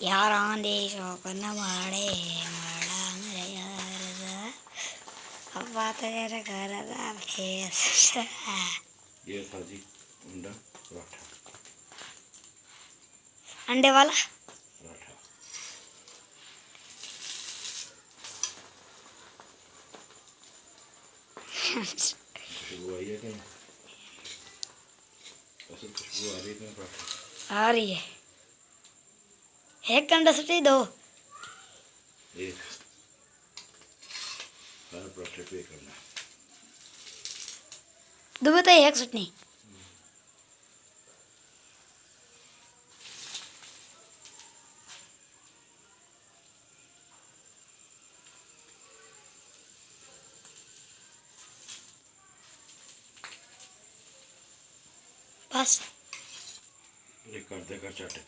यारां दे शौक न माड़े माड़ा मेरे यार दा अब्बा तेरे घर दा फेस ये था जी अंडा पराठा अंडे वाला पराठा खुशबू आई है कि नहीं? ऐसे खुशबू आ रही है कि नहीं पराठा? आ रही है। एक अंडा सटी दो। एक हर पराठे पे करना है। दो में तो एक सटनी। बस ये कर देगा चटक